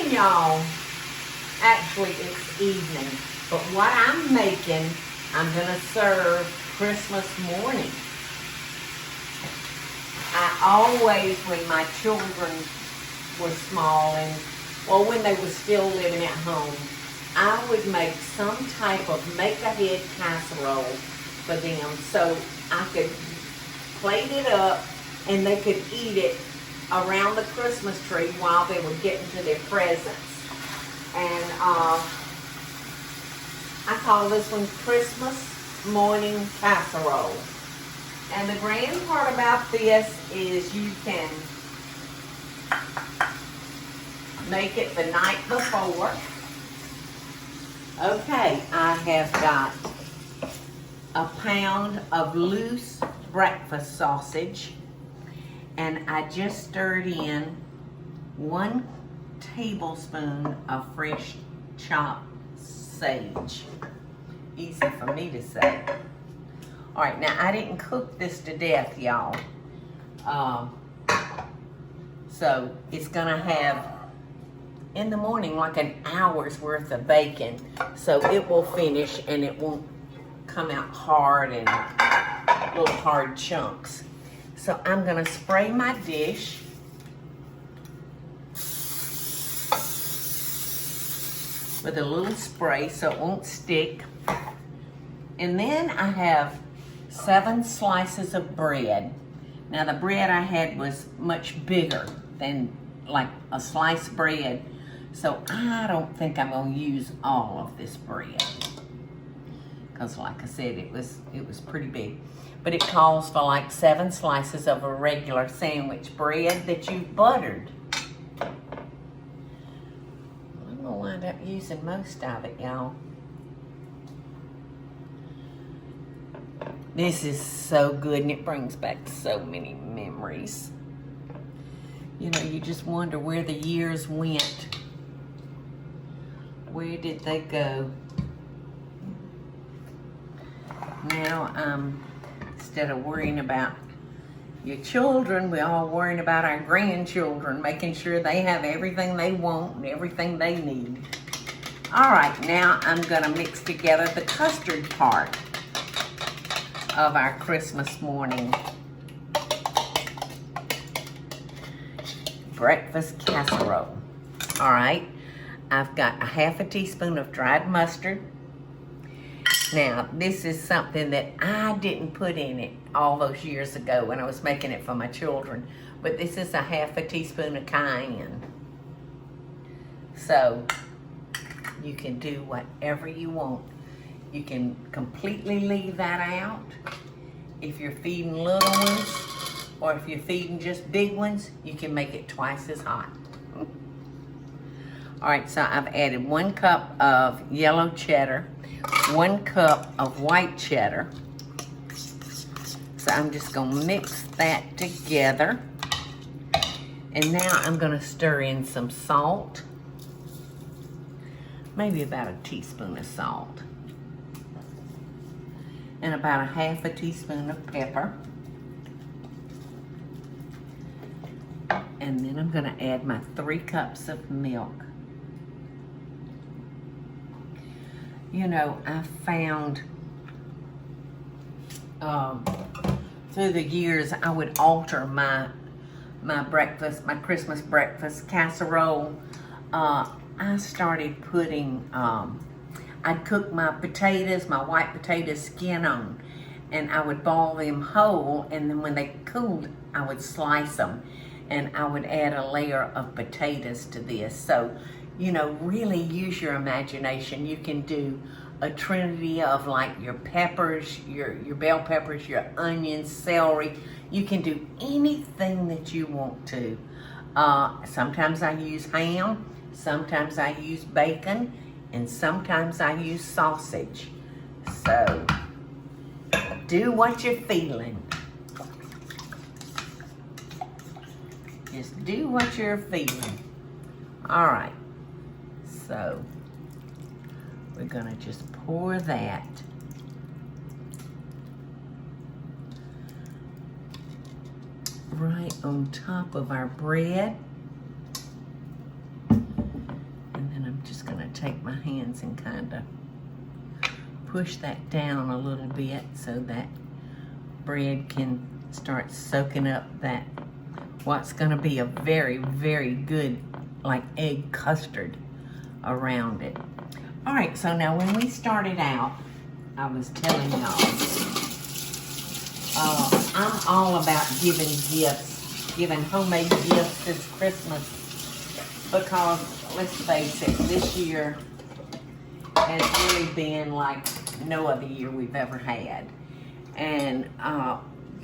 morning, y'all. Actually, it's evening. But what I'm making, I'm going to serve Christmas morning. I always, when my children were small and, well, when they were still living at home, I would make some type of make-ahead casserole for them so I could plate it up and they could eat it around the Christmas tree while they were getting to their presents. And I call this one Christmas Morning Casserole. And the grand part about this is you can make it the night before. Okay, I have got a pound of loose breakfast sausage, and I just stirred in 1 tablespoon of fresh chopped sage. Easy for me to say. All right, now I didn't cook this to death, y'all. So it's gonna have, in the morning, like an hour's worth of bacon. So it will finish and it won't come out hard and little hard chunks. So I'm gonna spray my dish with a little spray so it won't stick. And then I have 7 slices of bread. Now the bread I had was much bigger than like a sliced bread. So I don't think I'm gonna use all of this bread. Because like I said, it was pretty big. But it calls for like 7 slices of a regular sandwich bread that you've buttered. I'm gonna wind up using most of it, y'all. This is so good and it brings back so many memories. You know, you just wonder where the years went. Where did they go? Now, instead of worrying about your children, we're all worrying about our grandchildren, making sure they have everything they want and everything they need. All right, now I'm gonna mix together the custard part of our Christmas morning breakfast casserole. All right, I've got a half a teaspoon of dried mustard. Now, this is something that I didn't put in it all those years ago when I was making it for my children, but this is a half a teaspoon of cayenne. So, you can do whatever you want. You can completely leave that out. If you're feeding little ones, or if you're feeding just big ones, you can make it twice as hot. All right, so I've added 1 cup of yellow cheddar, 1 cup of white cheddar. So I'm just gonna mix that together. And now I'm gonna stir in some salt. Maybe about a teaspoon of salt. And about a half a teaspoon of pepper. And then I'm gonna add my 3 cups of milk. You know, I found through the years I would alter my breakfast, my Christmas breakfast casserole. I started putting, I'd cook my potatoes, my white potato skin on, and I would boil them whole, and then when they cooled, I would slice them, and I would add a layer of potatoes to this. So, you know, really use your imagination. You can do a trinity of like your peppers, your bell peppers, your onions, celery. You can do anything that you want to. Sometimes I use ham, sometimes I use bacon, and sometimes I use sausage. So, do what you're feeling. Just do what you're feeling. All right. So, we're gonna just pour that right on top of our bread. hands and kind of push that down a little bit so that bread can start soaking up that what's going to be a very, very good like egg custard around it. All right, so now when we started out, I was telling y'all, I'm all about giving gifts, giving homemade gifts this Christmas, because let's face it, this year has really been like no other year we've ever had. And,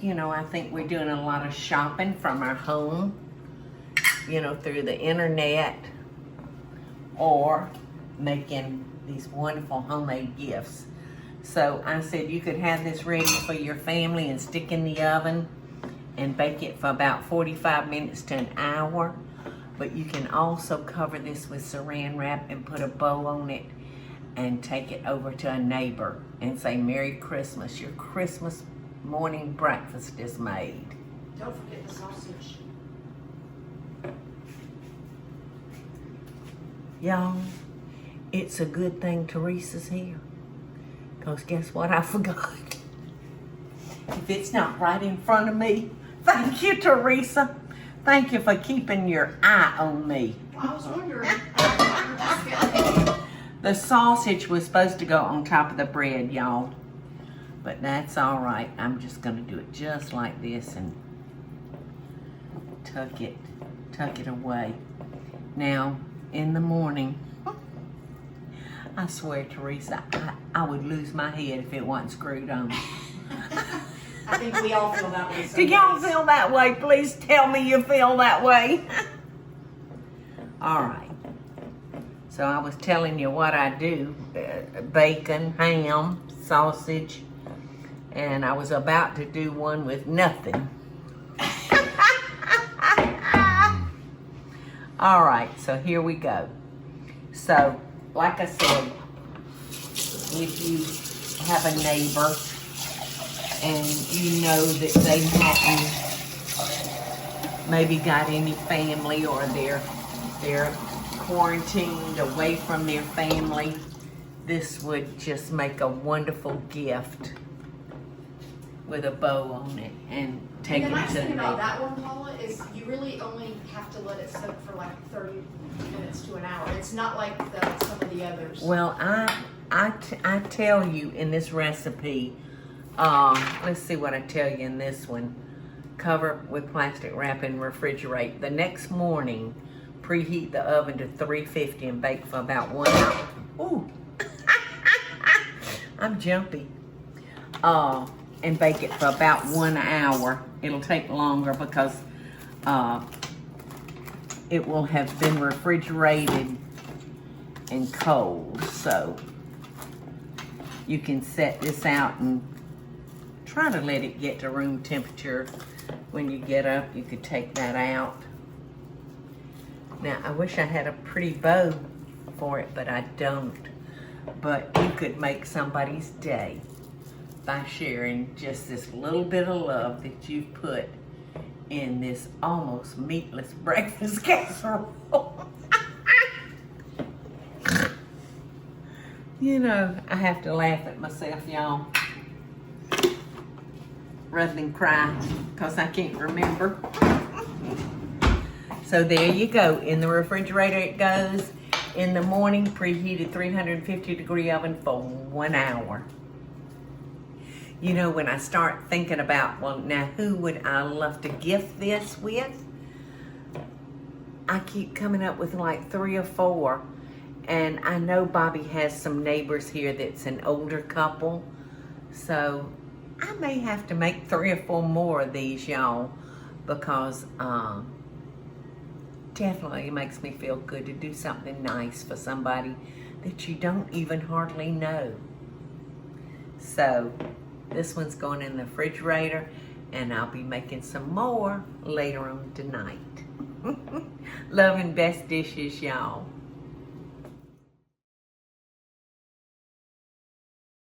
you know, I think we're doing a lot of shopping from our home, you know, through the internet, or making these wonderful homemade gifts. So I said you could have this ready for your family and stick in the oven and bake it for about 45 minutes to an hour. But you can also cover this with saran wrap and put a bow on it and take it over to a neighbor and say, Merry Christmas, your Christmas morning breakfast is made. Don't forget the sausage. Y'all, it's a good thing Teresa's here, because guess what I forgot? If it's not right in front of me, thank you, Teresa. Thank you for keeping your eye on me. I was wondering. The sausage was supposed to go on top of the bread, y'all. But that's all right. I'm just going to do it just like this and tuck it away. Now, in the morning, I swear, Teresa, I would lose my head if it wasn't screwed on. I think we all feel that way. Do y'all feel that way? Please tell me you feel that way. All right. So I was telling you what I do. Bacon, ham, sausage, and I was about to do one with nothing. All right, so here we go. So, like I said, if you have a neighbor and you know that they hadn't maybe got any family, or they're quarantined away from their family, this would just make a wonderful gift with a bow on it and take it to the nice thing about neighbor. that one, Paula, is you really only have to let it soak for like 30 minutes to an hour. It's not like some of the others. Well, I tell you in this recipe, let's see what I tell you in this one. Cover with plastic wrap and refrigerate. The next morning, preheat the oven to 350 and bake for about 1 hour. Ooh, I'm jumpy. And bake it for about 1 hour. It'll take longer because it will have been refrigerated and cold. So you can set this out and try to let it get to room temperature. When you get up, you could take that out. Now, I wish I had a pretty bow for it, but I don't. But you could make somebody's day by sharing just this little bit of love that you've put in this almost meatless breakfast casserole. You know, I have to laugh at myself, y'all, rather than cry, because I can't remember. So there you go. In the refrigerator it goes. In the morning, preheated 350-degree oven for 1 hour. You know, when I start thinking about, well, now who would I love to gift this with? I keep coming up with like 3 or 4. And I know Bobby has some neighbors here that's an older couple. So I may have to make 3 or 4 more of these, y'all, because definitely it makes me feel good to do something nice for somebody that you don't even hardly know. So this one's going in the refrigerator, and I'll be making some more later on tonight. Love and best dishes, y'all.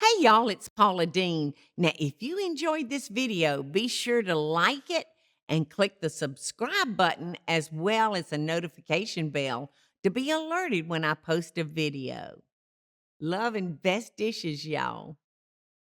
Hey y'all, it's Paula Deen. Now, if you enjoyed this video, be sure to like it and click the subscribe button as well as the notification bell to be alerted when I post a video. Love and best dishes, y'all.